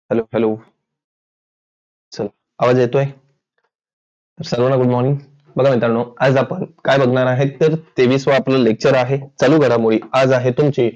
Hello hello. चला, आवाज येतोय? तर सर्वांना गुड मॉर्निंग. बघा मित्रांनो, आज आपण काय बघणार आहे तर 23वा आपलं लेक्चर आहे चालू घडामोडी. आज आहे तुमची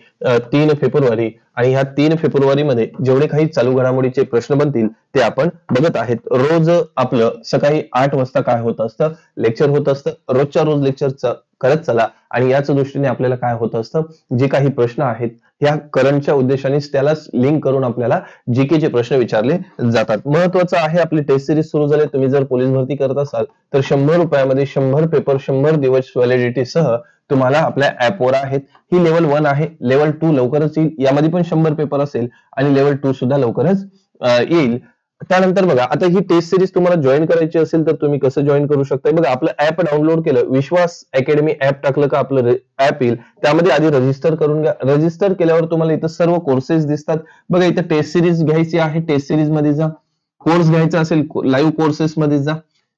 3 फेब्रुवारी आणि ह्या 3 फेब्रुवारी मध्ये जेवढे काही चालू घडामोडीचे प्रश्न बनतील ते आपण बघत आहेत. रोज आपलं सकाळी 8 वाजता काय होत असतं, लेक्चर होत असतं. रोजच्या रोज लेक्चर करत चला आणि याच दृष्टीने आपल्याला काय होत असतं, जे काही प्रश्न आहेत ह्या करंटच्या उद्देशाने त्यालाच लिंक करून आपल्याला जीकेचे प्रश्न विचारले जातात. महत्वाचं आहे, आपली टेस्ट सिरीज सुरू झाली. तुम्ही जर पोलीस भरती करत असाल तर 100 रुपयामध्ये 100 पेपर 100 दिवस व्हॅलिडिटी सह तुम्हाला आपल्या ऍपवर आहेत. ही लेवल 1 आहे. लेवल 2 लवकरच येईल. यामध्ये पण 100 पेपर असेल आणि लेवल 2 सुद्धा लवकरच येईल. त्यानंतर बघा, आता ही टेस्ट सिरीज तुम्हाला जॉईन करायची असेल तर तुम्ही कसं जॉईन करू शकता. बघा, आपलं ऍप डाउनलोड केलं, विश्वास अकॅडमी ऍप टाकलं का आपलं ऍप येईल. त्यामध्ये आधी रजिस्टर करून घ्या. रजिस्टर केल्यावर तुम्हाला इथं सर्व कोर्सेस दिसतात. बघा, इथं टेस्ट सिरीज घ्यायची आहे, टेस्ट सिरीज मध्ये जा. कोर्स घ्यायचा असेल, लाईव्ह कोर्सेस मध्ये जा.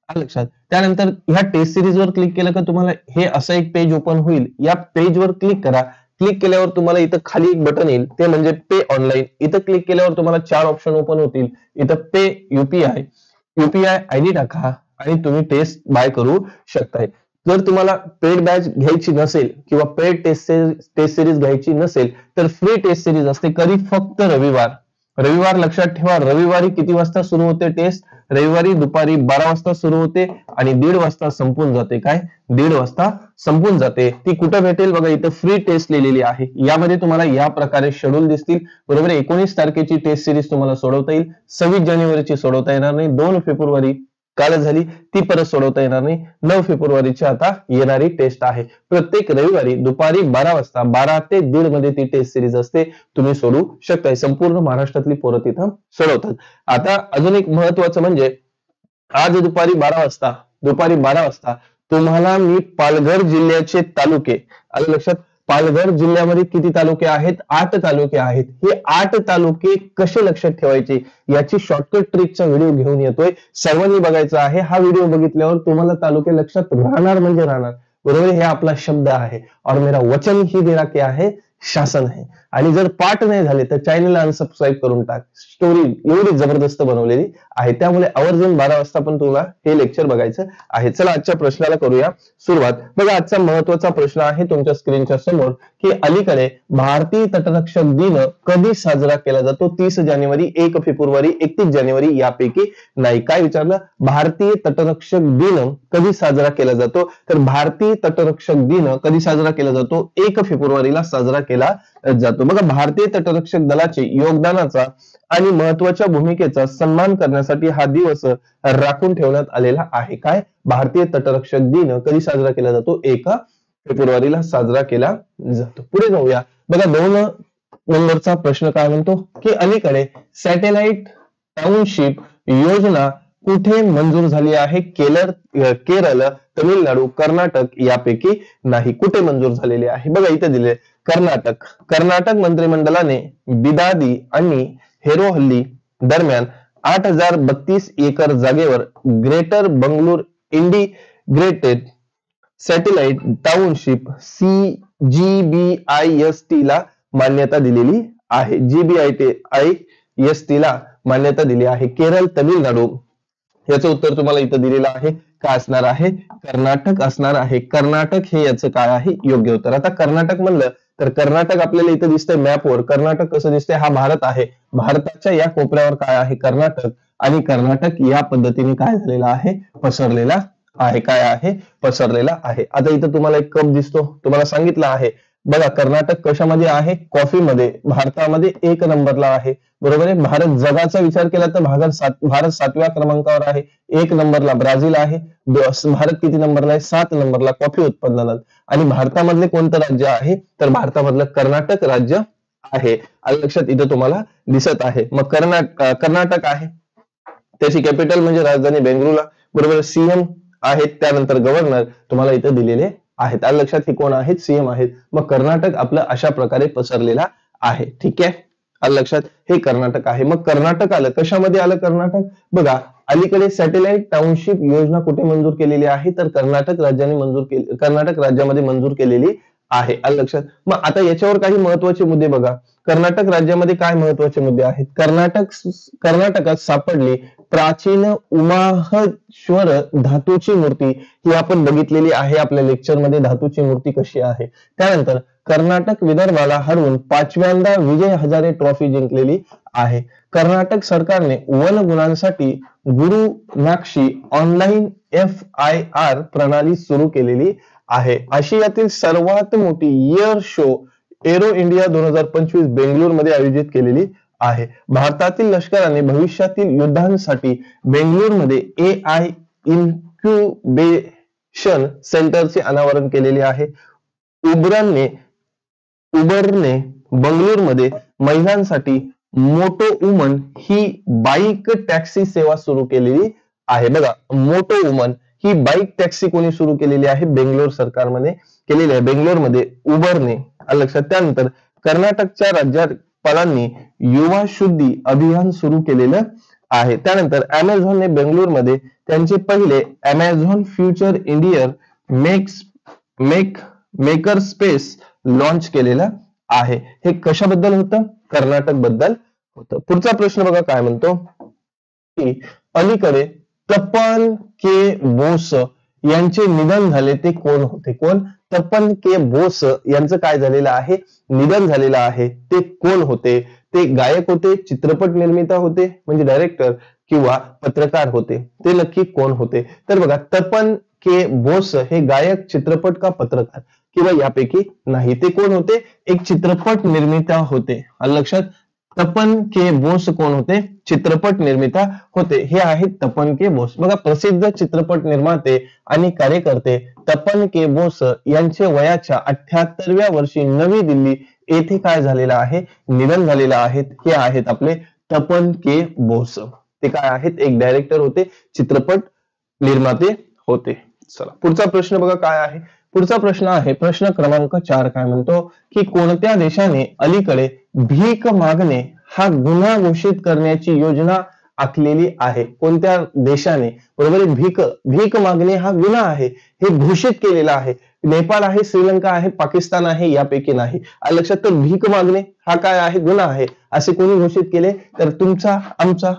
आलं लक्षात. त्यानंतर ह्या टेस्ट सिरीज वर क्लिक केलं का तुम्हाला हे असं एक पेज ओपन होईल. या पेजवर क्लिक करा. क्लिक केल्यावर तुम्हाला इथं खाली एक बटन येईल, ते म्हणजे पे ऑनलाईन. इथं क्लिक केल्यावर तुम्हाला 4 ऑप्शन ओपन होतील. इथं पे युपीआय आयडी टाका आणि तुम्ही टेस्ट बाय करू शकताय. जर तुम्हाला पेड बॅच घ्यायची नसेल किंवा पेड टेस्ट सिरीज घ्यायची नसेल तर फ्री टेस्ट सिरीज असते. कधी फक्त रविवार लक्षात ठेवा. रविवारी किती वाजता सुरू होते टेस्ट? रविवारी दुपारी 12 वाजता सुरू होते आणि 1:30 वाजता संपून जाते. काय? 1:30 वाजता संपून जाते. ती कुठं भेटेल? बघा, इथं फ्री टेस्ट लिहिलेली आहे. यामध्ये तुम्हाला या प्रकारे शेड्यूल दिसतील. बरोबर. 19 तारखेची टेस्ट सिरीज तुम्हाला सोडवता येईल. 26 जानेवारीची सोडवता येणार नाही. 2 फेब्रुवारी काल झाली, ती परत सोडवता येणार नाही. 9 फेब्रुवारीची आता येणारी टेस्ट आहे. प्रत्येक रविवारी दुपारी 12 वाजता 12 ते 1:30 मध्ये ती टेस्ट सिरीज असते. तुम्ही सोडू शकताय. संपूर्ण महाराष्ट्रातली पोरं तिथं सोडवतात. आता अजून एक महत्वाचं म्हणजे आज दुपारी 12 वाजता तुम्हाला मी पालघर जिल्ह्याचे तालुके, आलं लक्षात. पालघर जिल्ह्यामध्ये किती तालुके आहेत? 8 तालुके आहेत. हे 8 तालुके कसे लक्षात ठेवायचे याची शॉर्टकट ट्रिकचा व्हिडिओ घेऊन येतोय. सर्वांनी बघायचा आहे. हा व्हिडिओ बघितल्यावर तुम्हाला तालुके लक्षात राहणार म्हणजे राहणार. बरोबर. हे आपला शब्द आहे और मेरा वचन ही मेरा क्या है? शासन आहे. आणि जर पाठ नाही झाले तर चॅनलला अनसबस्क्राईब करून टाक. स्टोरी एवढी जबरदस्त बनवलेली आहे, त्यामुळे आवर्जून 12 वाजता पण तुला हे लेक्चर बघायचं आहे. चला, आजच्या प्रश्नाला करूया सुरुवात. बघा, आजचा महत्वाचा प्रश्न आहे तुमच्या स्क्रीनच्या समोर की अलीकडे भारतीय तटरक्षक दिन कधी साजरा केला जातो? 30 जानेवारी, 1 फेब्रुवारी, 31 जानेवारी यापैकी नाही. काय विचारलं? भारतीय तटरक्षक दिन कधी साजरा केला जातो? तर भारतीय तटरक्षक दिन कधी साजरा केला जातो? 1 फेब्रुवारीला साजरा केला जातो. बघा, भारतीय तटरक्षक दलाचे योगदानाचा आणि महत्वाच्या भूमिकेचा सन्मान करण्यासाठी हा दिवस राखून ठेवण्यात आलेला आहे. काय? भारतीय तटरक्षक दिन कधी साजरा केला जातो? 1 फेब्रुवारीला साजरा केला जातो. पुढे जाऊया. बघा, 2 नंबरचा प्रश्न काय म्हणतो की अलीकडे सॅटेलाइट टाउनशिप योजना कुठे मंजूर झाली आहे? केरळ, तमिळनाडू, कर्नाटक यापैकी नाही. कुठे मंजूर झालेली आहे? बघा, इथे दिले कर्नाटक मंत्रिमंडळाने बिदादी आणि हेरोहल्ली दरम्यान 8032 एकर जागेवर greater Bengaluru integrated satellite township GBIST ला मान्यता दिलेली आहे. GBIST ला मान्यता दिली आहे. केरळ, तमिळनाडू, याचं उत्तर तुम्हाला इथं दिलेलं आहे. काय असणार आहे? कर्नाटक असणार आहे. कर्नाटक हे याचं काय आहे? योग्य उत्तर. आता कर्नाटक म्हणलं तर कर्नाटक आपल्याला इथं दिसतंय मॅपवर. कर्नाटक कसं दिसतंय? हा भारत आहे. भारताच्या या कोपऱ्यावर काय आहे? कर्नाटक. आणि कर्नाटक या पद्धतीने काय झालेला आहे? पसरलेला आहे. काय आहे? पसरलेला आहे. आता इथं तुम्हाला एक कप दिसतो. तुम्हाला सांगितलं आहे. बघा, कर्नाटक कशामध्ये आहे? कॉफीमध्ये. भारतामध्ये 1 नंबरला आहे. बरोबर आहे. भारत जगाचा विचार केला तर भारत 7व्या क्रमांकावर आहे. 1 नंबरला ब्राझील आहे. भारत किती नंबरला आहे? 7 नंबरला कॉफी उत्पादनात. आणि भारतामधले कोणतं राज्य आहे? तर भारतामधलं कर्नाटक राज्य आहे. आलं लक्षात. इथं तुम्हाला दिसत आहे. मग कर्नाटक आहे. त्याची कॅपिटल म्हणजे राजधानी बेंगळुरू. बरोबर. सीएम आहेत, त्यानंतर गव्हर्नर तुम्हाला इथं दिलेले आहेत. आलं लक्षात. हे कोण आहेत? सीएम आहेत. मग कर्नाटक आपलं अशा प्रकारे पसरलेला आहे. ठीक आहे. आलं लक्षात. हे कर्नाटक आहे. मग कर्नाटक आलं. कशामध्ये आलं कर्नाटक? बघा, अलीकडे सॅटेलाइट टाउनशिप योजना कुठे मंजूर केलेली आहे? तर कर्नाटक राज्यामध्ये मंजूर केलेली आहे. आलं लक्षात. मग आता याच्यावर काही महत्वाचे मुद्दे बघा. कर्नाटक राज्यामध्ये काय महत्वाचे मुद्दे आहेत? कर्नाटकात सापडली प्राचीन उमाहेश्वर धातूची मूर्ती, ही आपण बघितलेली आहे आपल्या लेक्चरमध्ये, धातूची मूर्ती कशी आहे. त्यानंतर कर्नाटक विदर्भाला हरवून 5व्यांदा विजय हजारे ट्रॉफी जिंकलेली आहे. कर्नाटक सरकारने वन गुणांसाठी गुरुनाक्षी ऑनलाईन FIR प्रणाली सुरू केलेली आहे. आशियातील सर्वात मोठी एअर शो एरो इंडिया 2025 बेंगळुरूमध्ये आयोजित केलेली आहे. भारतातील लष्कराने भविष्यातील युद्धांसाठी बेंगळुरूमध्ये AI इन्क्युबेशन सेंटरचे अनावरण केलेले आहे. उबरने बंगळुरूमध्ये महिलांसाठी मोटो वुमन ही बाईक टॅक्सी सेवा सुरू केलेली आहे. बघा, मोटो वुमन ही बाईक टॅक्सी कोणी सुरू केलेली आहे? बेंगलोर सरकारमध्ये केलेली आहे. बेंगलोरमध्ये उबरने. लक्षात. त्यानंतर कर्नाटकच्या राज्यपालांनी युवा शुद्धी अभियान सुरू केलेलं आहे. त्यानंतर अमेझॉनने बेंगलोरमध्ये त्यांचे पहिले Amazon future India maker space launch केलेलं आहे. हे कशाबद्दल होतं? कर्नाटक बद्दल होतं. पुढचा प्रश्न बघा काय म्हणतो की अलीकडे तपन के बोस यांचे निधन झाले, ते कोण होते? कोण? तपन के बोस यांचं काय झालेलं आहे? निधन झालेलं आहे. ते कोण होते? ते गायक होते, चित्रपट निर्माता होते म्हणजे डायरेक्टर, किंवा पत्रकार होते? ते नक्की कोण होते? तर बघा, तपन के बोस हे गायक, चित्रपट का पत्रकार, किंवा यापैकी नाही. ते कोण होते? एक चित्रपट निर्माता होते. लक्षात. तपन के बोस कोण होते? चित्रपट निर्माता होते. हे आहेत तपन के बोस. बघा, प्रसिद्ध चित्रपट निर्माते आणि कार्यकर्ते तपन के बोस यांचे वयाच्या 78व्या वर्षी नवी दिल्ली येथे काय झालेलं आहे? निधन झालेलं आहे. हे आहेत आपले तपन के बोस. ते काय आहेत? एक डायरेक्टर होते, चित्रपट निर्माते होते. चला, पुढचा प्रश्न बघा काय आहे. पुढचा प्रश्न आहे प्रश्न क्रमांक 4. काय म्हणतो की कोणत्या देशाने अलीकडे भीक मागणे हा गुन्हा घोषित करण्याची योजना आखलेली आहे? कोणत्या देशाने? बरोबर आहे. भीक मागणे हा गुन्हा आहे हे घोषित केलेला आहे. नेपाळ आहे, श्रीलंका आहे, पाकिस्तान आहे, यापैकी नाही. लक्षात. तर भीक मागणे हा काय आहे? गुन्हा आहे. असे कोणी घोषित केले? तर तुमचा आमचा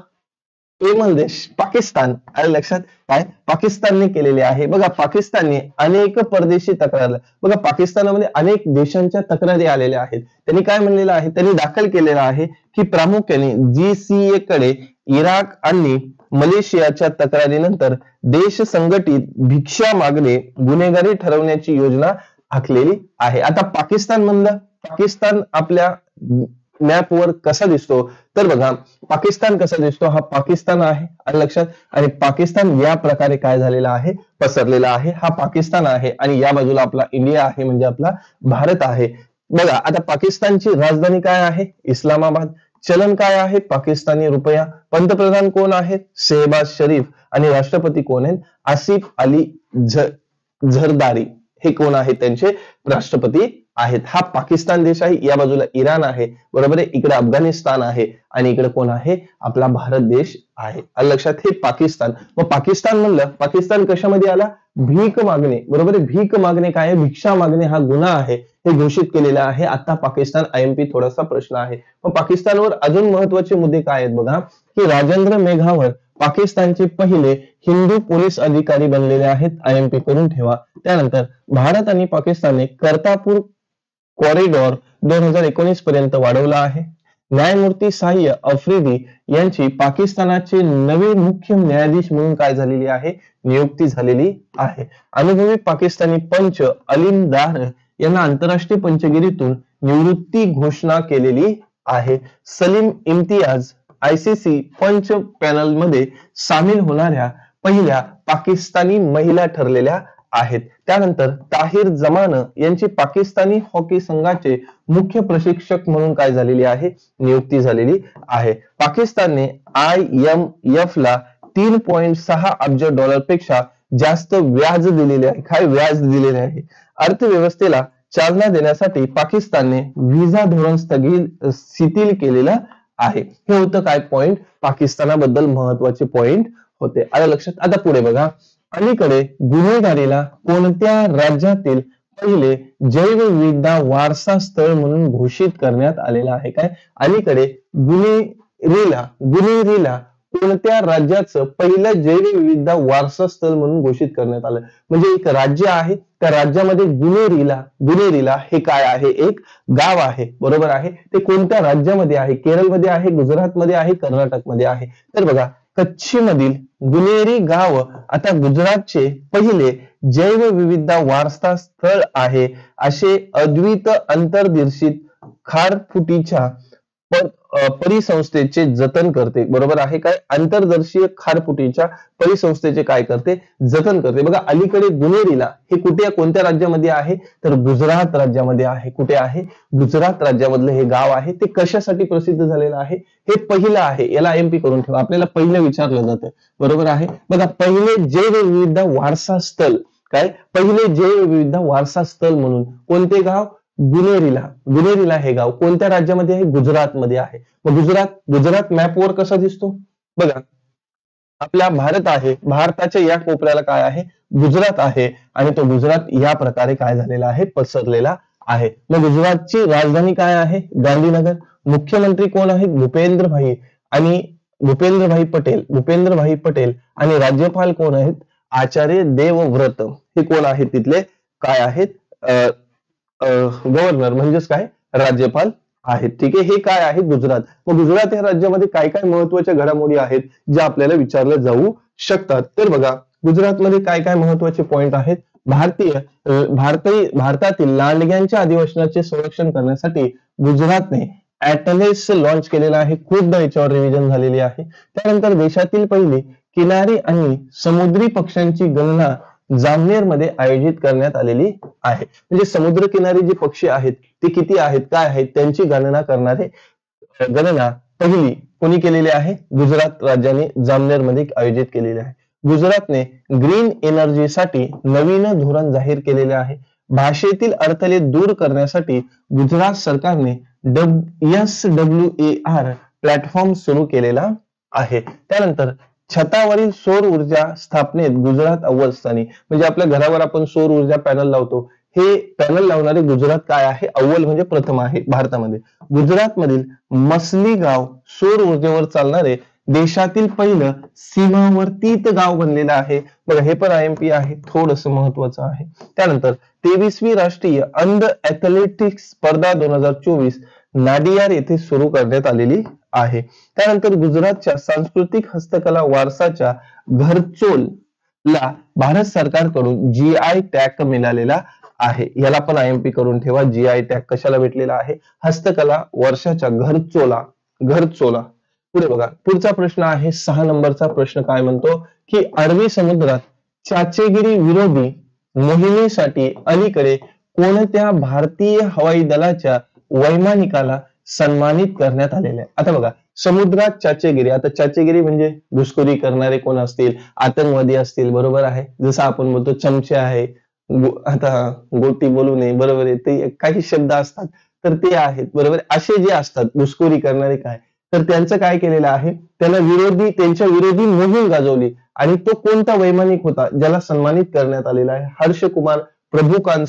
प्रेमळ देश पाकिस्तान. आलं लक्षात. काय? पाकिस्तानने केलेले आहे. बघा, पाकिस्तानने अनेक परदेशी तक्रार, बघा पाकिस्तानामध्ये अनेक देशांच्या तक्रारी आलेल्या आहेत. त्यांनी काय म्हणलेलं आहे? त्यांनी दाखल केलेलं आहे की प्रामुख्याने GCA कडे इराक आणि मलेशियाच्या तक्रारीनंतर देश संघटित भिक्षा मागणे गुन्हेगारी ठरवण्याची योजना आखलेली आहे. आता पाकिस्तान म्हणलं, पाकिस्तान आपल्या मॅपवर कसा दिसतो? तर बघा, पाकिस्तान कसा दिसतो? हा पाकिस्तान आहे. आलं लक्षात. आणि पाकिस्तान या प्रकारे काय झालेला आहे? पसरलेला आहे. हा पाकिस्तान आहे आणि या बाजूला आपला इंडिया आहे, म्हणजे आपला भारत आहे. बघा, आता पाकिस्तानची राजधानी काय आहे? इस्लामाबाद. चलन काय आहे? पाकिस्तानी रुपया. पंतप्रधान कोण आहेत? शहबाज शरीफ. आणि राष्ट्रपती कोण आहेत? आसिफ अली झरदारी. हे कोण आहेत? त्यांचे राष्ट्रपती आहेत. हा पाकिस्तान देश आहे. या बाजूला इराण आहे, बरोबर आहे. इकडे अफगाणिस्तान आहे आणि इकडे कोण आहे? आपला भारत देश आहे. लक्षात. हे पाकिस्तान. मग पाकिस्तान म्हणलं, पाकिस्तान कशामध्ये आला? भीक मागणे, बरोबर आहे. भीक मागणे काय आहे? भिक्षा मागणे हा गुन्हा आहे हे घोषित केलेलं आहे. आता पाकिस्तान IMP थोडासा प्रश्न आहे. मग पाकिस्तानवर अजून महत्वाचे मुद्दे काय आहेत बघा, की राजेंद्र मेघावर पाकिस्तानचे पहिले हिंदू पोलीस अधिकारी बनलेले आहेत. IMP करून ठेवा. त्यानंतर भारत आणि पाकिस्तानने करतारपूर कॉरिडॉर 2019 पर्यंत वाढवला आहे. न्यायमूर्ती साहिय आफ्रिदी यांची पाकिस्तानाचे नवे मुख्य न्यायाधीश म्हणून काय झालेली आहे? नियुक्ती झालेली आहे. अनुभवी पाकिस्तानी पंच अलीम दार यांना आंतरराष्ट्रीय पंचगिरीतून निवृत्ती घोषणा केलेली आहे. सलीम इम्तियाज ICC पंच पॅनल मध्ये सामील होणाऱ्या पहिल्या पाकिस्तानी महिला ठरलेल्या आहेत. त्यानंतर ताहिर जमान यांची पाकिस्तानी हॉकी संघाचे मुख्य प्रशिक्षक म्हणून काय झालेली आहे? नियुक्ती झालेली आहे. पाकिस्तानने IMF ला 3.6 अब्ज डॉलरपेक्षा जास्त व्याज दिलेले आहे. काय व्याज दिलेले आहे? अर्थव्यवस्थेला चालना देण्यासाठी पाकिस्तानने व्हिसा धोरण शिथिल केलेलं आहे. हे होतं काय पॉइंट? पाकिस्तानाबद्दल महत्वाचे पॉइंट होते. आलं लक्षात. आता पुढे बघा, अलीकडे गुन्हेगारीला कोणत्या राज्यातील पहिले जैवविविधता वारसा स्थळ म्हणून घोषित करण्यात आलेला आहे. काय अलीकडे गुलेरीला कोणत्या राज्याचं पहिलं जैवविविधता वारसा स्थळ म्हणून घोषित करण्यात आलं? म्हणजे एक राज्य आहे, त्या राज्यामध्ये गुलेरीला हे काय आहे? एक गाव आहे, बरोबर आहे. ते कोणत्या राज्यामध्ये आहे? केरळमध्ये आहे, गुजरातमध्ये आहे, कर्नाटकमध्ये आहे. तर बघा, कच्छमधील गुलेरी गाव आता गुजरातचे पहिले जैवविविधता वारसा स्थळ आहे, असे अद्वित अंतर्देशीय खारफुटीच्या परिसंस्थेचे जतन करते, बरोबर आहे. काय अंतर्दर्शीय खारफुटीच्या परिसंस्थेचे काय करते? जतन करते. बघा, अलीकडे गुलेरीला हे कुठे कोणत्या राज्यामध्ये आहे? तर गुजरात राज्यामध्ये आहे. कुठे आहे? गुजरात राज्यामधलं हे गाव आहे. ते कशासाठी प्रसिद्ध झालेलं आहे? हे पहिलं आहे. याला एमपी करून ठेवा, आपल्याला पहिलं विचारलं जातं, बरोबर आहे. बघा, पहिले जैवविविधता वारसा स्थळ, काय पहिले जैवविविधता वारसा स्थळ म्हणून कोणते गाव? गुलेरीला हे गाव कोणत्या राज्यामध्ये आहे? गुजरातमध्ये आहे. मग गुजरात मॅपवर कसा दिसतो? बघा, आपला भारत आहे, भारताच्या या कोपऱ्याला काय आहे? गुजरात आहे. आणि तो गुजरात या प्रकारे काय झालेला आहे? पसरलेला आहे. मग गुजरातची राजधानी काय आहे? गांधीनगर. मुख्यमंत्री कोण आहेत? भूपेंद्रभाई पटेल. आणि राज्यपाल कोण आहेत? आचार्य देवव्रत. हे कोण आहेत? तिथले काय आहेत? गव्हर्नर म्हणजेच काय? राज्यपाल आहेत. ठीक आहे, हे काय आहे? गुजरात. मग गुजरात या राज्यामध्ये काय काय महत्वाच्या घडामोडी आहेत ज्या आपल्याला विचारल्या जाऊ शकतात? तर बघा, गुजरातमध्ये काय काय महत्वाचे पॉइंट आहेत? भारतातील लांडग्यांच्या अधिवासनाचे संरक्षण करण्यासाठी गुजरातने ऍटलेस लॉन्च केलेला आहे. खूपदा याच्यावर रिव्हिजन झालेली आहे. त्यानंतर देशातील पहिली किनारी आणि समुद्री पक्ष्यांची गणना जामनेरमध्ये आयोजित करण्यात आलेली आहे. म्हणजे समुद्रकिनारी जे पक्षी आहेत ते किती आहेत, काय आहेत, त्यांची गणना पहिली कोणी केलेली आहे? गुजरात राज्याने जामनेरमध्ये आयोजित केलेली आहे. गुजरातने ग्रीन एनर्जीसाठी नवीन धोरण जाहीर केलेले आहे. भाषेतील अडथळे दूर करण्यासाठी गुजरात सरकारने SWAR प्लॅटफॉर्म सुरू केलेला आहे. त्यानंतर छतावरील सौर ऊर्जा स्थापनेत गुजरात अव्वल स्थानी. म्हणजे आपल्या घरावर आपण सौर ऊर्जा पॅनल लावतो, हे पॅनल लावणारे गुजरात काय आहे? अव्वल म्हणजे प्रथम आहे भारतामध्ये. गुजरातमधील मसली गाव सौर ऊर्जेवर चालणारे देशातील पहिलं सीमावर्तीत गाव बनलेलं आहे. बघा, हे पण IMP आहे, थोडस महत्वाचं आहे. त्यानंतर 23वी राष्ट्रीय अंध ऍथलेटिक्स स्पर्धा 2024 नाडियाड येथे सुरू करण्यात आलेली आहे. त्यानंतर गुजरातच्या सांस्कृतिक हस्तकला वारसाच्या घरचोलला भारत सरकारकडून GI टॅग मिळालेला आहे. याला पण IMP करून ठेवा. GI टॅग कशाला भेटलेला आहे? हस्तकला वर्षाच्या घरचोला. पुढे बघा, पुढचा प्रश्न आहे 6 नंबरचा प्रश्न. काय म्हणतो की अरबी समुद्रात चाचेगिरी विरोधी मोहिमेसाठी अलीकडे कोणत्या भारतीय हवाई दलाच्या वैमानिकाला सन्मानित करण्यात आलेले आहे? आता बघा, समुद्रात चाचेगिरी, आता चाचेगिरी म्हणजे घुसखोरी करणारे कोण असतील? आतंकवादी असतील, बरोबर आहे. जसं आपण बोलतो चमचे आहे, आता गोटी बोलू नये, बरोबर आहे, ते काही शब्द असतात तर ते आहेत, बरोबर. असे जे असतात घुसखोरी करणारे काय, तर त्यांचं काय केलेलं आहे? त्यांच्या विरोधी मोहीम गाजवली. आणि तो कोणता वैमानिक होता ज्याला सन्मानित करण्यात आलेला आहे? हर्षकुमार, प्रभुकांत,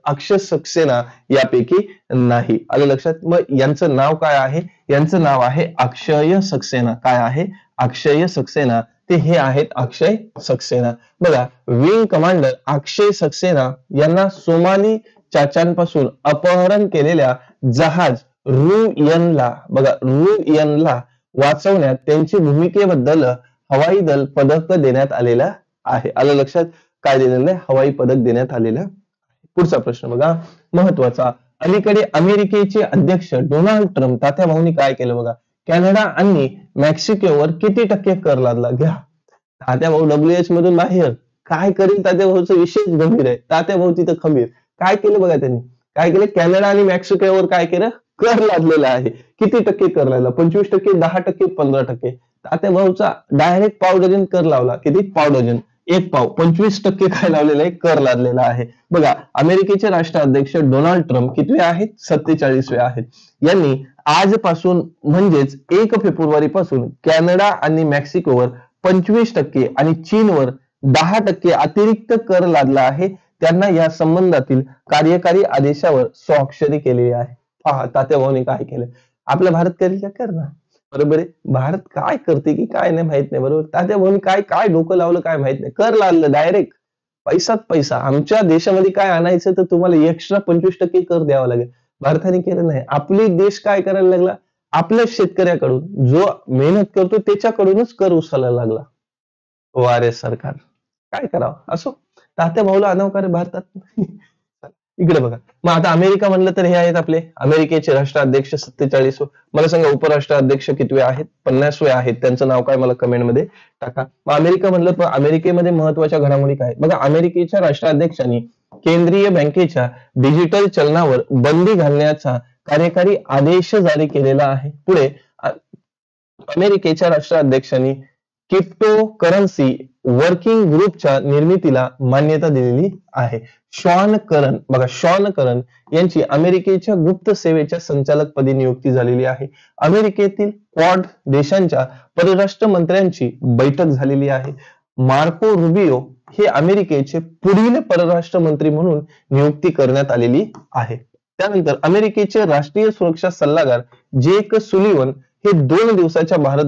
अक्षय सक्सेना यापैकी नाही. आलं लक्षात? मग यांचं नाव काय आहे? यांचं नाव आहे अक्षय सक्सेना. काय आहे? अक्षय सक्सेना. ते हे आहेत अक्षय सक्सेना. बघा, विंग कमांडर अक्षय सक्सेना यांना सोमाली चाचांपासून अपहरण केलेल्या जहाज रुयनला वाचवण्यात त्यांची भूमिकेबद्दल हवाई दल पदक देण्यात आलेलं आहे. आलं लक्षात? काय दिलेलं आहे? हवाई पदक देण्यात आलेलं. पुढचा प्रश्न बघा, महत्वाचा. अलीकडे अमेरिकेचे अध्यक्ष डोनाल्ड ट्रम्प तात्याभाऊंनी काय केलं? बघा, कॅनडा आणि मेक्सिकोवर किती टक्के कर लादला? घ्या, तात्याभाऊ WH मधून बाहेर. काय करेल तात्याभाऊचं? विशेष गंभीर आहे. तात्याभाऊ तिथं खंबीर. काय केलं बघा त्यांनी? काय केलं? कॅनडा आणि मेक्सिकोवर काय केलं? कर लादलेला आहे. किती टक्के कर लावला? 25%, 10%, 15%. तात्याभाऊचा डायरेक्ट पाव डझन कर लावला. किती? पाव डझन, एक पाव. 25% काय लावलेलं आहे? कर लादलेला आहे. बघा, अमेरिकेचे राष्ट्राध्यक्ष डोनाल्ड ट्रम्प कितवे आहेत? 47वे आहेत. यांनी आजपासून म्हणजेच 1 फेब्रुवारी पासून कॅनडा आणि मेक्सिकोवर 25% आणि चीनवर 10% अतिरिक्त कर लादला आहे. त्यांना या संबंधातील कार्यकारी आदेशावर स्वाक्षरी केलेली आहे. पहा तात्याभाऊनी काय केलं. आपला भारत करेल का? कर ना. बरोबर आहे. भारत काय करते की काय नाही माहित नाही. बरोबर. तात्याभाऊनी काय काय डोकं लावलं काय माहित नाही. कर लावलं डायरेक्ट. पैसाच पैसा. आमच्या देशामध्ये काय आणायचं तर तुम्हाला एक्स्ट्रा 25% कर द्यावा लागेल. भारताने केलं नाही. आपले देश काय करायला लागला? आपल्या शेतकऱ्याकडून जो मेहनत करतो त्याच्याकडूनच कर उचलायला लागला. वारे सरकार काय करावं. असो, तात्याभाऊला आणावं का रे भारतात. इकडे बघा. मग आता अमेरिका म्हणलं तर हे आहेत आपले अमेरिकेचे राष्ट्राध्यक्ष 47. मला सांगा उपराष्ट्राध्यक्ष कितवे आहेत? 50वे आहेत. त्यांचं नाव काय मला कमेंटमध्ये टाका. मग अमेरिका म्हणलं तर अमेरिकेमध्ये महत्वाच्या घडामोडी काय? बघा, अमेरिकेच्या राष्ट्राध्यक्षांनी केंद्रीय बँकेच्या डिजिटल चलनावर बंदी घालण्याचा कार्यकारी आदेश जारी केलेला आहे. पुढे अमेरिकेच्या राष्ट्राध्यक्षांनी क्रिप्टो करन्सी वर्किंग ग्रुपच्या निर्मितीला मान्यता दिलेली आहे. शॉन करन, बघा शॉन करन यांची अमेरिकेच्या गुप्त सेवेच्या संचालकपदी नियुक्ती झालेली आहे. अमेरिकेतील क्वाड देशांच्या परराष्ट्र मंत्र्यांची बैठक झालेली आहे. मार्को रुबियो हे अमेरिकेचे पुढील परराष्ट्र मंत्री म्हणून नियुक्ती करण्यात आलेली आहे. त्यानंतर अमेरिकेचे राष्ट्रीय सुरक्षा सल्लागार जेक सुलिवन हे 2 दिवसाच्या भारत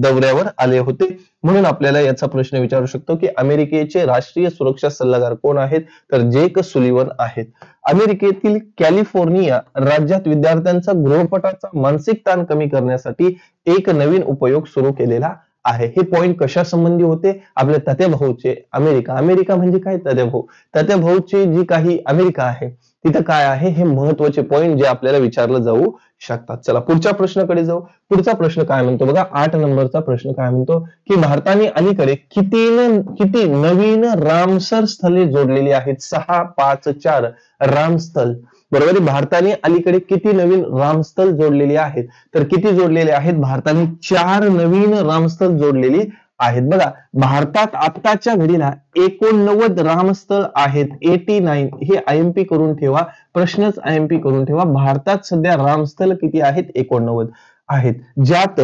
दौऱ्यावर आले होते. म्हणून आपल्याला याचा प्रश्न विचारू शकतो की अमेरिकेचे राष्ट्रीय सुरक्षा सल्लागार कोण आहेत? तर जेक सुलिवन आहेत. अमेरिकेतील कॅलिफोर्निया राज्यात विद्यार्थ्यांचा गृहपाठाचा मानसिक ताण कमी करण्यासाठी एक नवीन उपयोग सुरू केलेला आहे. हे पॉइंट कशा संबंधी होते? आपल्या तात्याभाऊचे अमेरिका. अमेरिका म्हणजे काय? तात्याभाऊ. तात्याभाऊची जी काही अमेरिका आहे तिथं काय आहे हे महत्वाचे पॉइंट जे आपल्याला विचारलं जाऊ शकतात. चला पुढच्या प्रश्नाकडे जाऊ. पुढचा प्रश्न काय म्हणतो बघा, 8 नंबरचा प्रश्न काय म्हणतो की भारताने अलीकडे किती नवीन रामसर स्थळे जोडलेली आहेत? 6, 5, 4 रामस्थळ. बरोबर आहे. भारताने अलीकडे किती नवीन रामस्थळ जोडलेली आहेत? तर किती जोडलेले आहेत? भारताने 4 नवीन रामस्थळ जोडलेली आहेत. बघा, भारतात आत्ताच्या घडीला 89 रामस्थळ आहेत. 89 हे आयएमपी करून ठेवा. प्रश्नच आयएमपी करून ठेवा. भारतात सध्या रामस्थळ किती आहेत? 89 आहेत. ज्यात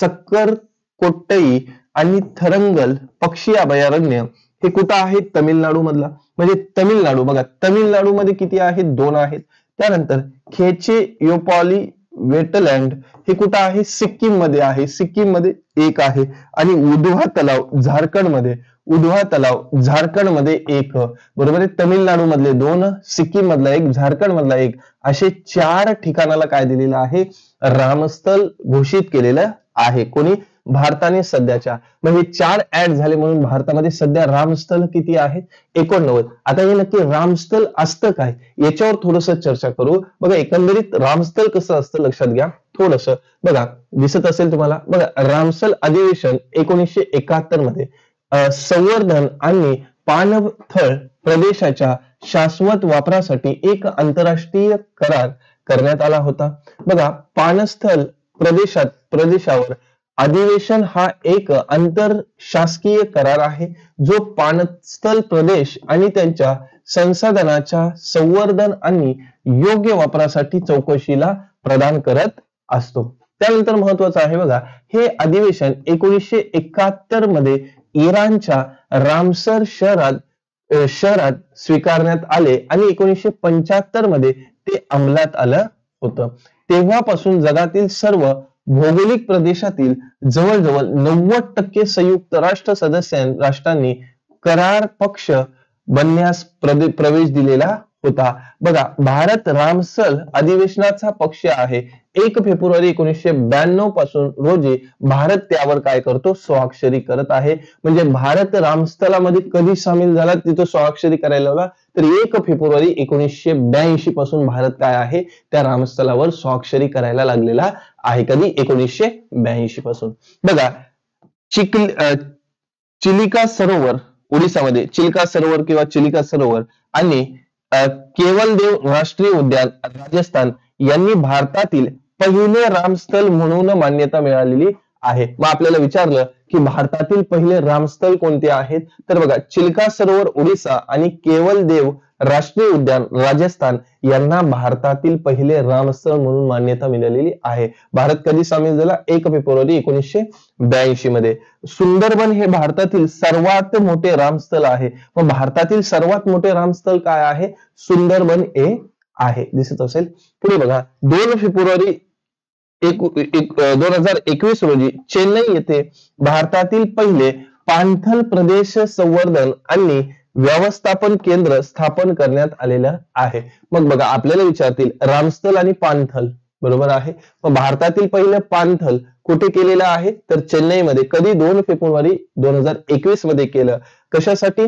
सक्कर कोट्टई आणि थरंगल पक्षी अभयारण्य हे कुठं आहेत? तामिळनाडू मधला. म्हणजे तामिळनाडू बघा, तामिळनाडू मध्ये किती आहेत? 2 आहेत. त्यानंतर खेचे योपाली वेटलँड हे कुठं आहे? सिक्कीम मध्ये आहे. सिक्कीम मध्ये 1 आहे. आणि उधवा तलाव झारखंड मध्ये, उधवा तलाव झारखंड मध्ये 1. बरोबर आहे. तामिळनाडू मधले 2, सिक्कीम मधला 1, झारखंड मधला 1 असे 4 ठिकाणाला काय दिलेलं आहे? रामस्थळ घोषित केलेलं आहे. कोणी? भारताने सध्याच्या. मग हे 4 ऍड झाले म्हणून भारतामध्ये सध्या रामस्थळ किती आहेत? 89. आता हे नक्की रामस्थळ असतं काय याच्यावर थोडस चर्चा करू. बघा, एकंदरीत रामस्थळ कसं असतं लक्षात घ्या थोडस. बघा, दिसत असेल तुम्हाला. बघा, रामस्थळ अधिवेशन 1971 मध्ये संवर्धन आणि पाणथळ प्रदेशाच्या शाश्वत वापरासाठी एक आंतरराष्ट्रीय करार करण्यात आला होता. बघा, पाणस्थळ प्रदेशावर अधिवेशन हा एक आंतरशासकीय करार आहे जो पाणस्थळ प्रदेश आणि त्यांच्या संसाधनाच्या संवर्धन आणि योग्य वापरासाठी चौकशीला प्रदान करत असतो. त्यानंतर महत्वाचं आहे बघा, हे अधिवेशन 1971 मध्ये इराणच्या रामसर शहरात स्वीकारण्यात आले आणि 1975 मध्ये ते अंमलात आलं होतं. तेव्हापासून जगातील सर्व भौगोलिक प्रदेशातील जवळजवळ 90% संयुक्त राष्ट्र राष्ट्रांनी करार पक्ष बनण्यास प्रवेश दिलेला होता. बघा, भारत रामसर अधिवेशनाचा पक्ष आहे. 1 फेब्रुवारी 1992 पासून रोजी भारत त्यावर काय करतो? स्वाक्षरी करत आहे. म्हणजे भारत रामस्थळामध्ये कधी सामील झाला? तिथं स्वाक्षरी करायला लावला तर 1 फेब्रुवारी 1982 पासून भारत काय आहे? त्या रामस्थळावर स्वाक्षरी करायला लागलेला आहे. कधी? 1982 पासून. बघा, चिलिका सरोवर ओडिसामध्ये, चिलिका सरोवर किंवा चिलिका सरोवर आणि केवलदेव राष्ट्रीय उद्यान राजस्थान यांनी भारतातील पहिले रामस्थळ म्हणून मान्यता मिळालेली आहे. मग आपल्याला विचारलं की भारतातील पहिले रामस्थळ कोणते आहेत? तर बघा, चिलिका सरोवर ओडिसा आणि केवलदेव राष्ट्रीय उद्यान राजस्थान यांना भारतातील पहिले रामस्थळ म्हणून मान्यता मिळालेली आहे. भारत कधी सामील झाला? 1 फेब्रुवारी 1982 मध्ये. सुंदरबन हे भारतातील सर्वात मोठे रामस्थळ आहे. मग भारतातील सर्वात मोठे रामस्थळ काय आहे? सुंदरबन हे आहे. दिसत असेल. पुढे बघा, 2 फेब्रुवारी 2021 रोजी चेन्नई येथे भारतातील पहिले पाणथळ प्रदेश संवर्धन आणि व्यवस्थापन केंद्र स्थापन करण्यात आलेलं आहे. मग बघा, आपल्याला विचारतील रामस्थळ आणि पाणथळ, बरोबर आहे. मग भारतातील पहिलं पाणथळ कुठे केलेलं आहे? तर चेन्नईमध्ये. कधी? 2 फेब्रुवारी 2021 मध्ये केलं. कशासाठी?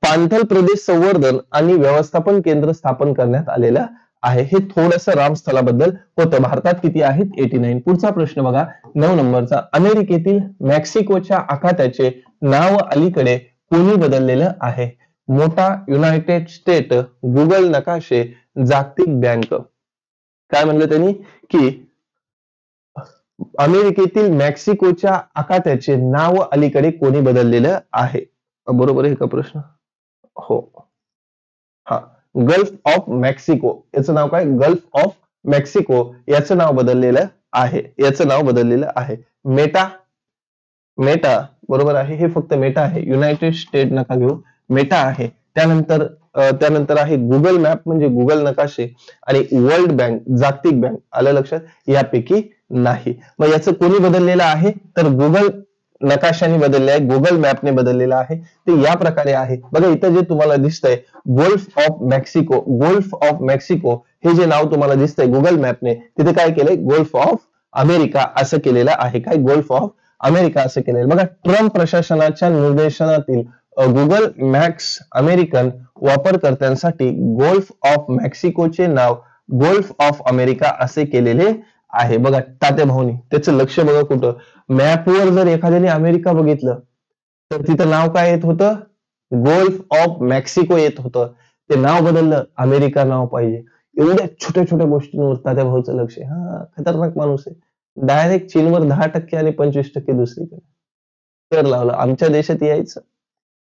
पाणथळ प्रदेश संवर्धन आणि व्यवस्थापन केंद्र स्थापन करण्यात आलेलं आहे. हे थोडंसं रामस्थळाबद्दल होतं. भारतात किती आहेत? 89. पुढचा प्रश्न बघा, 9 नंबरचा. अमेरिकेतील मेक्सिकोच्या आखाताचे नाव अलीकडे कोणी बदललेलं आहे? मोठा, युनायटेड स्टेट, गुगल नकाशे, जागतिक बँक. काय म्हणलं त्यांनी? की अमेरिकेतील मेक्सिकोच्या आखाताचे नाव अलीकडे कोणी बदललेलं आहे? बरोबर आहे का प्रश्न? हो, हा, गल्फ ऑफ मेक्सिको. याचं नाव काय? Gulf of Mexico. याचं नाव बदललेलं आहे. याचं नाव बदललेलं आहे. मेटा, मेटा बरोबर आहे. हे फक्त मेटा आहे. युनायटेड स्टेट नका घेऊ, मेटा आहे. त्यानंतर आहे गुगल मॅप म्हणजे गुगल नकाशे, आणि वर्ल्ड बँक, जागतिक बँक. आलं लक्षात? यापैकी नाही. मग याचं कोणी बदललेलं आहे? तर गुगल नकाशाने बदलले आहे, गुगल मॅपने बदललेलं आहे. ते या प्रकारे आहे. बघा, इथं जे तुम्हाला दिसतंय golf of Mexico, golf of Mexico हे जे नाव तुम्हाला दिसतंय गुगल मॅपने, तिथे काय केलंय? गोल्फ ऑफ अमेरिका असं केलेलं आहे. काय? गोल्फ ऑफ अमेरिका असं केलेलं. बघा, ट्रम्प प्रशासनाच्या निर्देशनातील गुगल मॅप्स अमेरिकन वापरकर्त्यांसाठी गोल्फ ऑफ मेक्सिकोचे नाव गोल्फ ऑफ अमेरिका असे केलेले आहे. बघा, तात्या भाऊनी त्याचं लक्ष बघा कुठं. मॅपवर जर एखाद्याने अमेरिका बघितलं तर तिथं नाव काय येत होतं? गोल्फ ऑफ मेक्सिको येत होतं. ते नाव बदललं, अमेरिका नाव पाहिजे. एवढ्या छोट्या छोट्या गोष्टींवर तात्या भाऊचं लक्ष आहे. हा, खतरनाक माणूस आहे. डायरेक्ट चीनवर 10% आणि 25% दुसरीकडे कर लावलं. आमच्या देशात यायचं,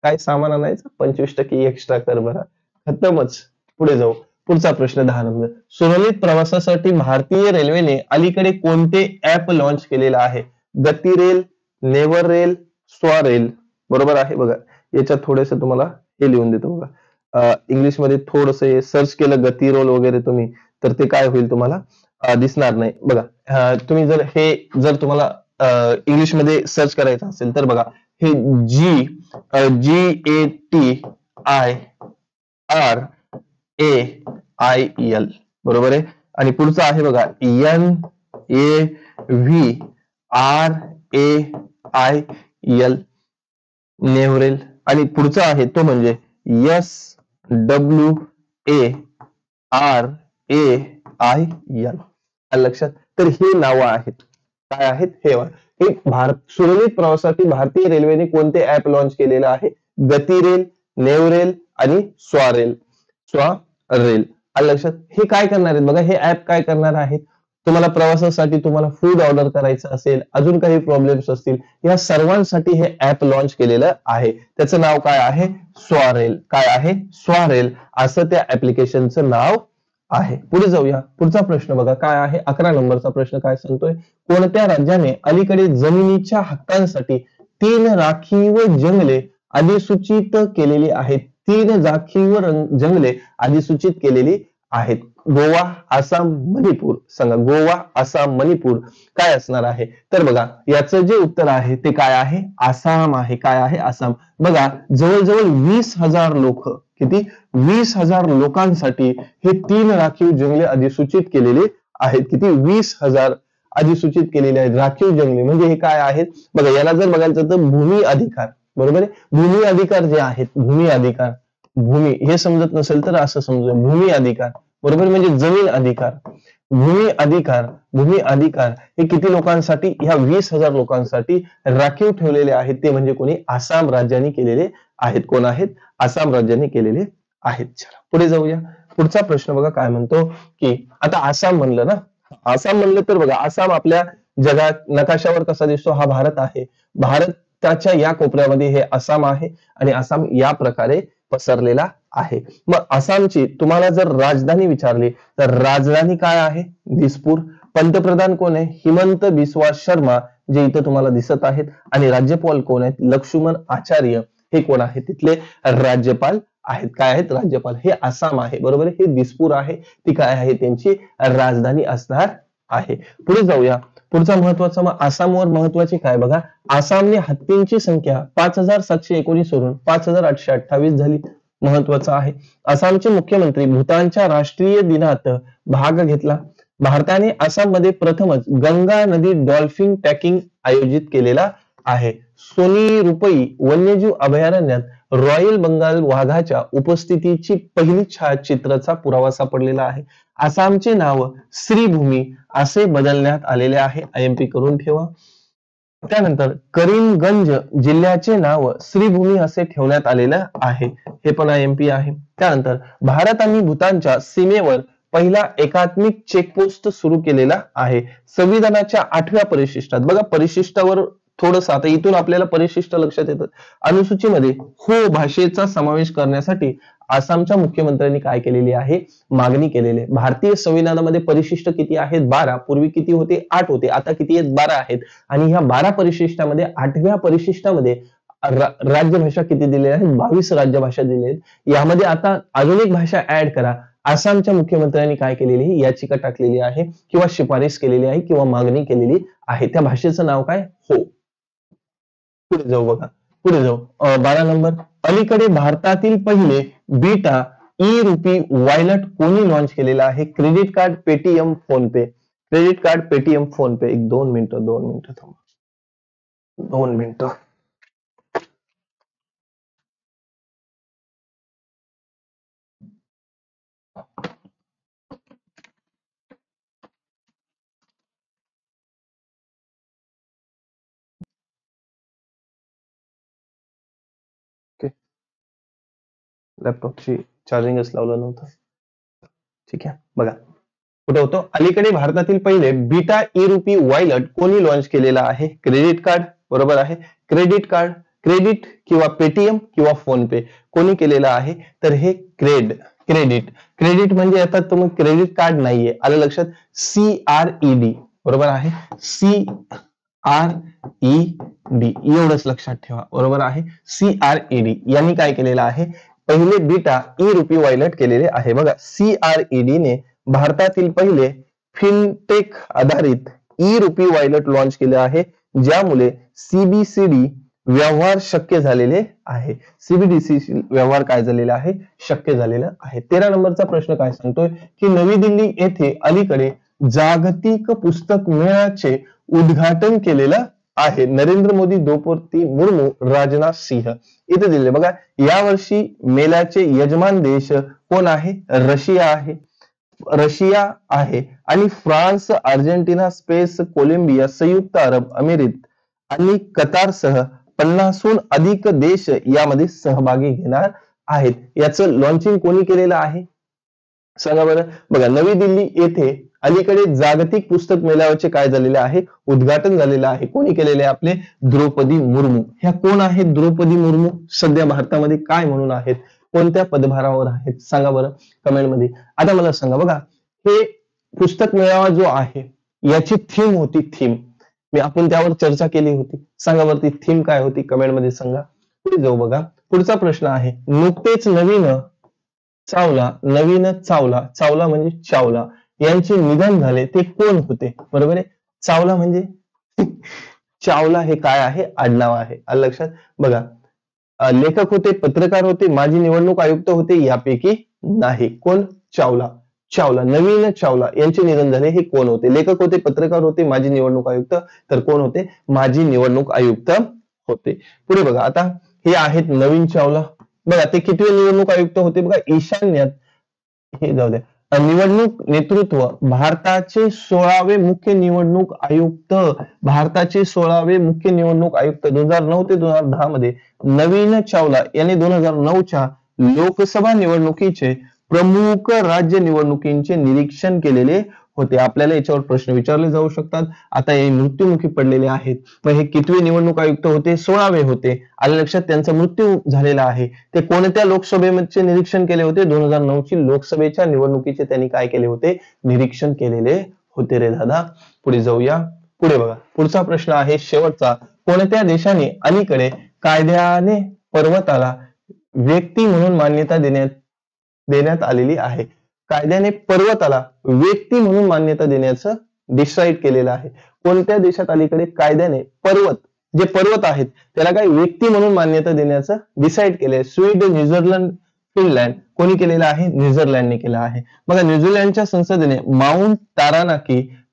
काय सामान आणायचं, 25% एक्स्ट्रा कर भरा, खतमच. पुढे जाऊ. पुढचा प्रश्न 10 नंबर. सुरळीत प्रवासासाठी भारतीय रेल्वेने अलीकडे कोणते ऍप लॉन्च केलेलं आहे? गती रेल, नेवर रेल, स्वा रेल. बरोबर आहे. बघा, याच्यात थोडेस तुम्हाला हे लिहून देतो. बघा, इंग्लिश मध्ये थोडस सर्च केलं गती रोल वगैरे तुम्ही, तर ते काय होईल तुम्हाला दिसणार नाही. बघा, तुम्ही जर तुम्हाला इंग्लिश मध्ये सर्च करायचं असेल तर बघा, हे GATIRAIL बरोबर आहे. आणि पुढचं आहे बघा NAVRAIL, नेव्हरेल. आणि पुढचा आहे तो म्हणजे SWARAIL. लक्षात? तर हे नावं आहेत. काय आहेत? हे सुरळीत प्रवासासाठी भारतीय रेल्वेने कोणते ऍप लॉन्च केलेलं आहे? गती रेल, नेव्हरेल आणि स्वा रेल. लक्षात? हे काय करणार आहेत? बघा, हे ऍप काय करणार आहेत? तुम्हाला प्रवासासाठी तुम्हाला फूड ऑर्डर करायचं असेल, अजून काही प्रॉब्लेम्स असतील, या सर्वांसाठी हे ऍप लॉन्च केलेलं आहे. त्याचं नाव काय आहे? स्वा रेल. काय आहे? स्वा रेल असं त्या ऍप्लिकेशनचं नाव आहे. पुढे जाऊया. पुढचा प्रश्न बघा, काय आहे? 11 नंबरचा प्रश्न काय सांगतोय? कोणत्या राज्याने अलीकडे जमिनीच्या हक्कांसाठी 3 राखीव जंगले अधिसूचित केलेली आहेत? 3 राखीव जंगले अधिसूचित केलेली आहेत. गोवा, आसाम, मणिपूर. सांगा, गोवा, आसाम, मणिपूर काय असणार आहे? तर बघा, याचं जे उत्तर आहे ते काय आहे? आसाम आहे. काय आहे? आसाम. बघा, जवळजवळ 20,000 लोक, किती? 20,000 लोकांसाठी हे 3 राखीव जंगले अधिसूचित केलेले आहेत. किती? 20,000 अधिसूचित केलेले आहेत. राखीव जंगले म्हणजे हे काय आहेत? बघा, याला जर बघायचं तर भूमी अधिकार. बरोबर आहे. भूमी अधिकार जे आहेत, भूमी अधिकार, भूमी हे समजत नसेल तर असं समजूया, भूमी अधिकार बरोबर म्हणजे जमीन अधिकार. भूमी अधिकार हे किती लोकांसाठी? ह्या 20,000 लोकांसाठी राखीव ठेवलेले आहेत. ते म्हणजे कोणी? आसाम राज्याने केलेले आहेत. कोण आहेत? आसाम राज्याने केलेले आहेत. चला पुढे जाऊया. पुढचा प्रश्न बघा, काय म्हणतो की आता आसाम म्हणलं ना, आसाम म्हणलं तर बघा, आसाम आपल्या जगात नकाशावर कसा दिसतो? हा भारत आहे. भारताच्या या कोपऱ्यामध्ये हे आसाम आहे आणि आसाम या प्रकारे पसरलेला आहे. मग आसामची तुम्हाला जर राजधानी विचारली तर राजधानी काय आहे? दिसपूर. पंतप्रधान कोण आहे? हिमंत बिस्वा शर्मा, जे इथं तुम्हाला दिसत आहेत. आणि राज्यपाल कोण आहेत? लक्ष्मण आचार्य, हे कोण आहे? तिथले राज्यपाल आहेत. काय आहेत? राज्यपाल. हे आसाम आहे, बरोबर आहे. हे दिसपूर आहे, ती काय आहे? त्यांची राजधानी असणार आहे. पुढे जाऊया. पुढचा महत्वाचा, मग आसामवर महत्वाची काय बघा, आसामने हत्तींची संख्या 5719 वरून 5828 झाली. महत्वाचं आहे. आसामचे मुख्यमंत्री भूतानच्या राष्ट्रीय दिनात भाग घेतला. भारताने आसाममध्ये प्रथमच गंगा नदी डॉल्फिन ट्रॅकिंग आयोजित केलेला आहे. सोनी रुपई वन्यजीव अभयारण्यात रॉयल बंगाल वाघाच्या उपस्थितीची पहिली छायाचित्राचा पुरावा सापडलेला आहे. आसामचे नाव श्रीभूमी असे बदलण्यात आलेले आहे. IMP करून ठेवा. त्यानंतर करीमगंज जिल्ह्याचे नाव श्रीभूमी असे ठेवण्यात आलेलं आहे. हे पण IMP आहे. त्यानंतर भारत आणि भूतानच्या सीमेवर पहिला एकात्मिक चेकपोस्ट सुरू केलेला आहे. संविधानाच्या 8व्या परिशिष्टात, बघा परिशिष्टावर थोडस, आता इथून आपल्याला परिशिष्ट लक्षात येतात. अनुसूचीमध्ये हो भाषेचा समावेश करण्यासाठी आसामच्या मुख्यमंत्र्यांनी काय केलेली आहे? मागणी केलेली आहे. भारतीय संविधानामध्ये परिशिष्ट किती आहेत? 12. पूर्वी किती होते? 8 होते. आता किती आहेत? 12 आहेत. आणि ह्या 12 परिशिष्टामध्ये 8व्या परिशिष्टामध्ये राज्यभाषा किती दिलेल्या आहेत? 22 राज्यभाषा दिलेल्या आहेत. यामध्ये आता अजून एक भाषा ऍड करा. आसामच्या मुख्यमंत्र्यांनी काय केलेली आहे? याचिका टाकलेली आहे किंवा शिफारस केलेली आहे किंवा मागणी केलेली आहे. त्या भाषेचं नाव काय? हो. पुढे जाऊ बघा. पुढे जाऊ. 12 नंबर, अलीकडे भारतातील पहिले बीटा ई-रुपी वॉलेट कोणी लॉन्च केलेला आहे? क्रेडिट कार्ड, पेटीएम, फोन पे. क्रेडिट कार्ड, पेटीएम, फोन पे. एक 2 मिनिटं थांबा. 2 मिनिटं. लॅपटॉपची चार्जिंगच लावलं नव्हतं. ठीक आहे, बघा कुठे होतो? अलीकडे भारतातील पहिले बीटा ई-रुपी वॉलेट कोणी लॉन्च केलेला आहे? क्रेडिट कार्ड, बरोबर आहे. क्रेडिट कार्ड, क्रेडिट किंवा पेटीएम किंवा फोन पे कोणी केलेला आहे? तर हे क्रेडिट. क्रेडिट म्हणजे आता तुम्ही क्रेडिट कार्ड नाहीये, आलं लक्षात? CRED, बरोबर आहे. CRED एवढंच लक्षात ठेवा, बरोबर आहे. CRED यांनी काय केलेलं आहे? पहिले बीटा ई-रुपी वॉलेट केलेले आहे. बघा, CRED ने भारतातील पहिले फिनटेक आधारित ई-रुपी वॉलेट लॉन्च केले आहे, ज्यामुळे CBDC व्यवहार शक्य झालेले आहे. CBDC व्यवहार काय झालेले आहे? शक्य झालेला आहे. 13 नंबरचा प्रश्न काय सांगतोय की नवी दिल्ली येथे अलीकडे जागतिक पुस्तक मेळ्याचे उद्घाटन केलेलं आहे. नरेंद्र मोदी, द्रौपदी मुर्मू, राजनाथ सिंह इथे दिले. बघा, यावर्षी मेळ्याचे यजमान देश कोण आहे? रशिया आहे आणि फ्रान्स, अर्जेंटिना, स्पेन, कोलंबिया, संयुक्त अरब अमिरात आणि कतारसह 50हून अधिक देश यामध्ये सहभागी घेणार आहेत. याचं लॉन्चिंग कोणी केलेलं आहे? सांगा बरं. बघा, नवी दिल्ली येथे अलीकडे जागतिक पुस्तक मेळाव्याचे काय झालेले आहे? उद्घाटन झालेलं आहे. कोणी केलेले? आपले द्रौपदी मुर्मू. ह्या कोण आहेत? द्रौपदी मुर्मू सध्या भारतामध्ये काय म्हणून आहेत? कोणत्या पदभारावर आहेत? सांगा बरं कमेंट मध्ये. आता मला सांगा, बघा हे पुस्तक मेळावा जो आहे याची थीम होती, थीम आपण त्यावर चर्चा केली होती. सांगा बरं ती थीम काय होती? कमेंट मध्ये सांगा. पुढे जाऊ बघा. पुढचा प्रश्न आहे, नुकतेच नवीन चावला म्हणजे चावला यांचे निधन झाले, ते कोण होते? बरोबर आहे. चावला म्हणजे चावला हे काय आहे? आडनाव आहे. आलं लक्षात? बघा, लेखक होते, पत्रकार होते, माजी निवडणूक आयुक्त होते, यापैकी नाही. कोण? चावला. नवीन चावला यांचे निधन झाले, हे कोण होते? लेखक होते, पत्रकार होते, माजी निवडणूक आयुक्त. तर कोण होते? माजी निवडणूक आयुक्त होते. पुढे बघा, आता हे आहेत नवीन चावला. बघा, ते कितवे निवडणूक आयुक्त होते? बघा, ईशान्यात, हे जाऊ द्या, निवडणूक नेतृत्व भारताचे 16वे मुख्य निवडणूक आयुक्त. 2009 ते 2010 मध्ये नवीन चावला यांनी 2009च्या लोकसभा निवडणुकीचे प्रमुख राज्य निवडणुकीचे निरीक्षण केलेले होते. आपल्याला याच्यावर प्रश्न विचारले जाऊ शकतात. आता हे मृत्युमुखी पडलेले आहेत. मग हे कितवे निवडणूक आयुक्त होते? 16वे होते. आलं लक्षात? त्यांचा मृत्यू झालेला आहे. ते कोणत्या लोकसभेचे निरीक्षण केले होते? 2009 ची लोकसभेच्या निवडणुकीचे त्यांनी काय केले होते? निरीक्षण केलेले होते रे दादा. पुढे जाऊया. पुढे बघा, पुढचा प्रश्न आहे शेवटचा. कोणत्या देशाने अलीकडे कायद्याने पर्वताला व्यक्ती म्हणून मान्यता देण्यात आलेली आहे? कायद्याने पर्वताला व्यक्ती म्हणून मान्यता देण्याचं डिसाईड केलेलं आहे. कोणत्या देशात अलीकडे कायद्याने जे पर्वत आहेत त्याला काय व्यक्ती म्हणून मान्यता देण्याचं डिसाईड केलंय? Sweden, New Zealand, Finland. कोणी केलेलं आहे? न्यूझीलंडने केलं आहे. बघा, न्यूझीलंडच्या संसदेने माउंट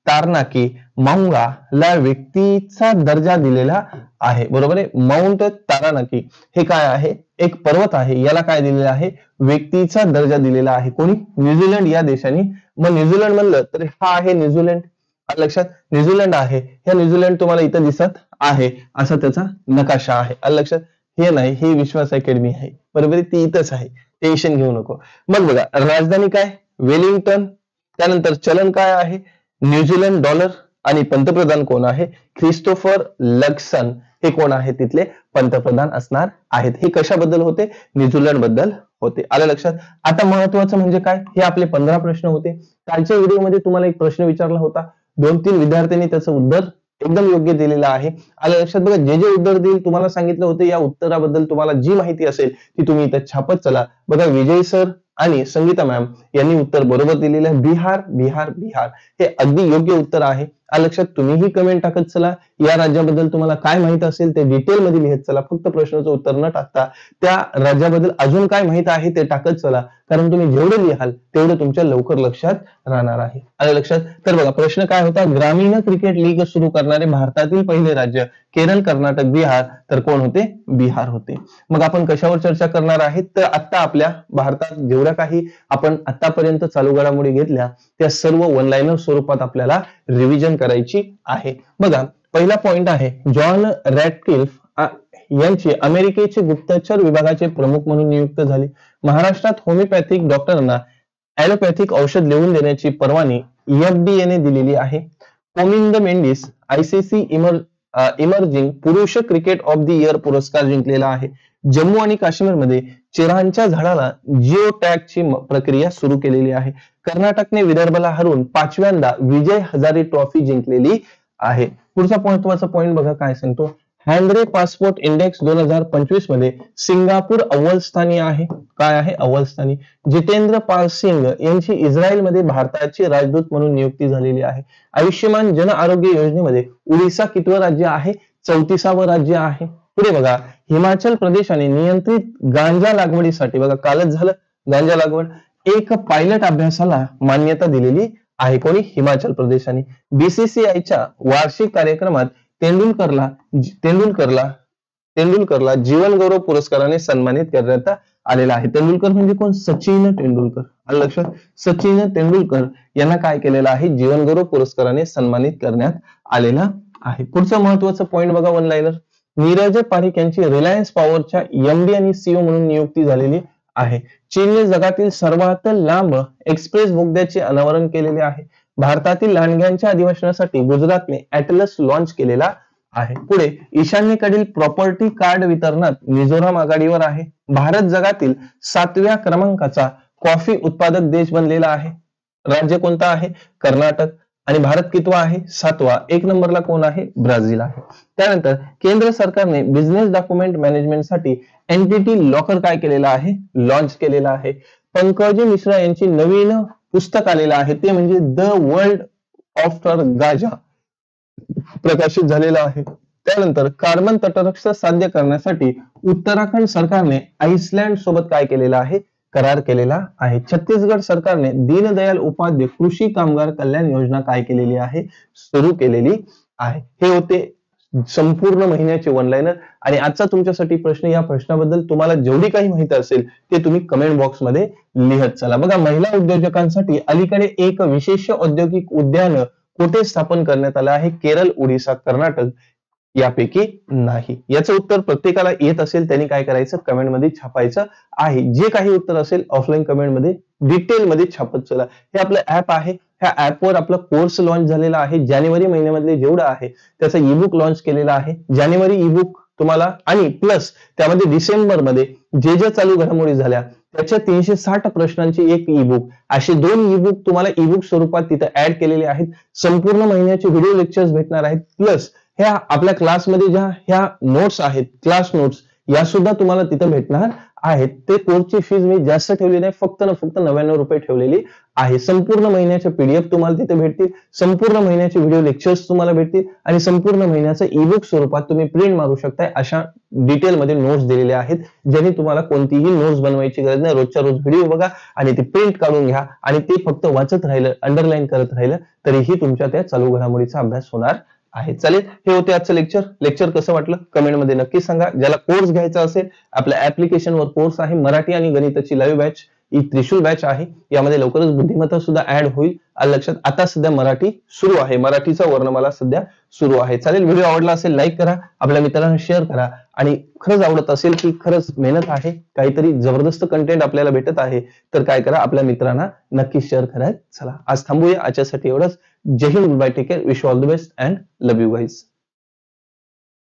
तारनाकी माउंगा ला व्यक्तीचा दर्जा दिलेला आहे. बरोबर आहे. माउंट तारानाकी हे काय आहे? एक पर्वत आहे. याला काय दिलेलं आहे? व्यक्तीचा दर्जा दिलेला आहे. कोणी? न्यूझीलंड या देशाने. मग न्यूझीलंड म्हणलं तर हा आहे न्यूझीलंड. लक्षात? न्यूझीलंड आहे. हे न्यूझीलंड तुम्हाला इथं दिसत आहे, असा त्याचा नकाशा आहे. लक्षात? हे नाही, हे विश्वास अकॅडमी आहे. बरोबर आहे, ती इथंच आहे. टेन्शन घेऊ नको. मग बघा, राजधानी काय? वेलिंग्टन. त्यानंतर चलन काय आहे? New Zealand dollar. आणि पंतप्रधान कोण आहे? ख्रिस्तोफर लक्सन हे कोण आहे? तिथले पंतप्रधान असणार आहेत. हे कशाबद्दल होते? न्यूझीलंड बद्दल होते. आलं लक्षात? आता महत्वाचं म्हणजे काय? हे आपले 15 प्रश्न होते. कालच्या व्हिडिओमध्ये तुम्हाला एक प्रश्न विचारला होता. 2-3 विद्यार्थ्यांनी त्याचं उत्तर एकदम योग्य दिलेलं आहे. आलं लक्षात? बघा, जे उत्तर देईल तुम्हाला सांगितलं होतं या उत्तराबद्दल तुम्हाला जी माहिती असेल ती तुम्ही इथं छापत चला. बघा, विजय सर आणि संगीता मॅम यांनी उत्तर बरोबर दिलेलं आहे. बिहार बिहार बिहार हे अगदी योग्य उत्तर आहे. लक्षात? तुम्हीही कमेंट टाकत चला. या राज्याबद्दल तुम्हाला काय माहित असेल ते डिटेलमध्ये लिहत चला. फक्त प्रश्नाचं उत्तर न टाकता त्या राज्याबद्दल अजून काय माहित आहे ते टाकत चला. कारण तुम्ही जेवढे लिहाल तेवढं तुमच्या लवकर लक्षात राहणार आहे. आलं लक्षात? तर बघा, प्रश्न काय होता? ग्रामीण क्रिकेट लीग सुरू करणारे भारतातील पहिले राज्य केरळ, कर्नाटक, बिहार. तर कोण होते? बिहार होते. मग आपण कशावर चर्चा करणार आहे? तर आता आपल्या भारतात जेवढ्या काही आपण आतापर्यंत चालू घडामोडी घेतल्या त्या सर्व वन लाईनर स्वरूपात आपल्याला रिव्हिजन करायची आहे. बघा, पहिला पॉइंट आहे, जॉन रॅटक्लिफ यांची अमेरिकेचे गुप्तचर विभागाचे प्रमुख म्हणून नियुक्त झाले. महाराष्ट्रात होमिओपॅथिक डॉक्टरांना ॲलोपॅथिक औषध लिहून देण्याची परवानगी FDA ने दिलेली आहे. कोमिंद मेंडिस ICC इमर्जिंग पुरुष क्रिकेट ऑफ द इयर पुरस्कार जिंकलेला आहे. जम्मू आणि काश्मीरमध्ये चिरांच्या झाडाला जिओ टॅगची प्रक्रिया सुरू केलेली आहे. कर्नाटकने विदर्भला हरवून 5व्यांदा विजय हजारे ट्रॉफी जिंकलेली आहे. पुढचा महत्वाचा पॉइंट बघा काय सांगतो. हॅन्ड्रे पासपोर्ट इंडेक्स 2025 मध्ये सिंगापूर अव्वल स्थानी आहे. काय आहे? अव्वल स्थानी. जितेंद्र पाल सिंग यांची इस्रायलमध्ये भारताचे राजदूत म्हणून नियुक्ती झालेली आहे. आयुष्यमान जन आरोग्य योजनेमध्ये ओडिशा कितवं राज्य आहे? 34वं राज्य आहे. पुढे बघा, हिमाचल प्रदेशाने नियंत्रित गांजा लागवडीसाठी, बघा कालच झालं गांजा लागवड, एक पायलट अभ्यासाला मान्यता दिलेली आहे. कोणी? हिमाचल प्रदेशाने. BCCIच्या वार्षिक कार्यक्रमात तेंडुलकरला जीवन गौरव पुरस्काराने सन्मानित करण्यात आलेला आहे. तेंडुलकर म्हणजे कोण? सचिन तेंडुलकर. आलं लक्षात? सचिन तेंडुलकर यांना काय केलेलं आहे? जीवन गौरव पुरस्काराने सन्मानित करण्यात आलेला आहे. पुढचं महत्वाचं पॉइंट बघा, वन लाईनर. नीरज पारिख यांची रिलायन्स पॉवरच्या MD आणि CEO म्हणून नियुक्ती झालेली आहे. चीनने जगातील सर्वात लांब एक्सप्रेस बोगद्याचे अनावरण केलेले आहे. भारतातील लांडग्यांच्या अधिवासनासाठी गुजरातने ॲटलस लॉन्च केलेला आहे. पुढे, ईशान्येकडील प्रॉपर्टी कार्ड वितरणात मिझोराम आघाडीवर आहे. भारत जगातील 7व्या क्रमांकाचा कॉफी उत्पादक देश बनलेला आहे. राज्य कोणतं आहे? कर्नाटक. आणि भारत कितवा आहे? 7वा. 1 नंबरला कोण आहे? ब्राझील आहे. त्यानंतर केंद्र सरकारने बिझनेस डॉक्युमेंट मॅनेजमेंटसाठी एनटीटी लॉकर काय केलेला आहे? लॉन्च केलेला आहे. पंकज मिश्रा यांची नवीन पुस्तक आलेलं आहे, ते म्हणजे द वर्ल्ड आफ्टर गांजा प्रकाशित झालेलं आहे. त्यानंतर कार्बन तटरक्षता साध्य करण्यासाठी उत्तराखंड सरकारने आइसलँड सोबत काय केलेलं आहे? करार केलेला आहे. छत्तीसगड सरकारने दीनदयाल उपाध्याय कृषी कामगार कल्याण योजना काय केलेली आहे? सुरू केलेली आहे. हे होते संपूर्ण महिन्याचे वन लाईनर. आणि आजचा तुमच्यासाठी प्रश्न, या प्रश्नाबद्दल तुम्हाला जेवढी काही माहिती असेल ते तुम्ही कमेंट बॉक्समध्ये लिहत चला. बघा, महिला उद्योजकांसाठी अलीकडे एक विशेष औद्योगिक उद्यान कुठे स्थापन करण्यात आलं आहे? केरळ, ओडिशा, कर्नाटक यापैकी नाही. याचं उत्तर प्रत्येकाला येत असेल त्यांनी काय करायचं? कमेंटमध्ये छापायचं आहे. जे काही उत्तर असेल ऑफलाईन कमेंटमध्ये डिटेलमध्ये छापत चला. हे आपलं ऍप आहे. ह्या ऍपवर आपला कोर्स लॉन्च झालेला आहे. जानेवारी महिन्यामध्ये जेवढं आहे त्याचा ईबुक लॉन्च केलेला आहे. जानेवारी ईबुक तुम्हाला आणि प्लस त्यामध्ये डिसेंबरमध्ये जे जे चालू घडामोडी झाल्या त्याच्या 360 प्रश्नांची एक ईबुक, असे 2 ईबुक तुम्हाला ईबुक स्वरूपात तिथे ऍड केलेले आहेत. संपूर्ण महिन्याचे व्हिडिओ लेक्चर्स भेटणार आहेत. प्लस ह्या आपल्या क्लासमध्ये ज्या ह्या नोट्स आहेत, क्लास नोट्स, या सुद्धा तुम्हाला तिथे भेटणार आहेत. ते कोर्सची फीज मी जास्त ठेवली नाही, फक्त 99 रुपये ठेवलेली आहे. संपूर्ण महिन्याचे पीडीएफ तुम्हाला तिथे भेटतील, संपूर्ण महिन्याचे व्हिडिओ लेक्चर्स तुम्हाला भेटतील आणि संपूर्ण महिन्याचं ईबुक स्वरूपात तुम्ही प्रिंट मारू शकताय. अशा डिटेलमध्ये नोट्स दिलेल्या आहेत, ज्याने तुम्हाला कोणतीही नोट्स बनवायची गरज नाही. रोजच्या रोज व्हिडिओ बघा आणि ते प्रिंट काढून घ्या आणि ते फक्त वाचत राहिलं, अंडरलाईन करत राहिलं तरीही तुमच्या त्या चालू घडामोडीचा अभ्यास होणार आहे. चालेल, हे होते आजचं लेक्चर कसं वाटलं कमेंटमध्ये नक्की सांगा. ज्याला कोर्स घ्यायचा असेल, आपल्या ऍप्लिकेशनवर कोर्स आहे, मराठी आणि गणिताची लाईव्ह बॅच, ही त्रिशूल बॅच आहे. यामध्ये लवकरच बुद्धिमत्ता सुद्धा ऍड होईल. आलं लक्षात. आता सध्या मराठी सुरू आहे, मराठीचा वर्णमाला सध्या सुरू आहे. चालेल, व्हिडिओ आवडला असेल लाईक करा, आपल्या मित्रांना शेअर करा आणि खरंच आवडत असेल की खरंच मेहनत आहे, काहीतरी जबरदस्त कंटेंट आपल्याला भेटत आहे, तर काय करा, आपल्या मित्रांना नक्की शेअर करा. चला आज थांबूया, आजच्यासाठी एवढंच. Jai Hind, bye, take care, wish all the best and love you guys.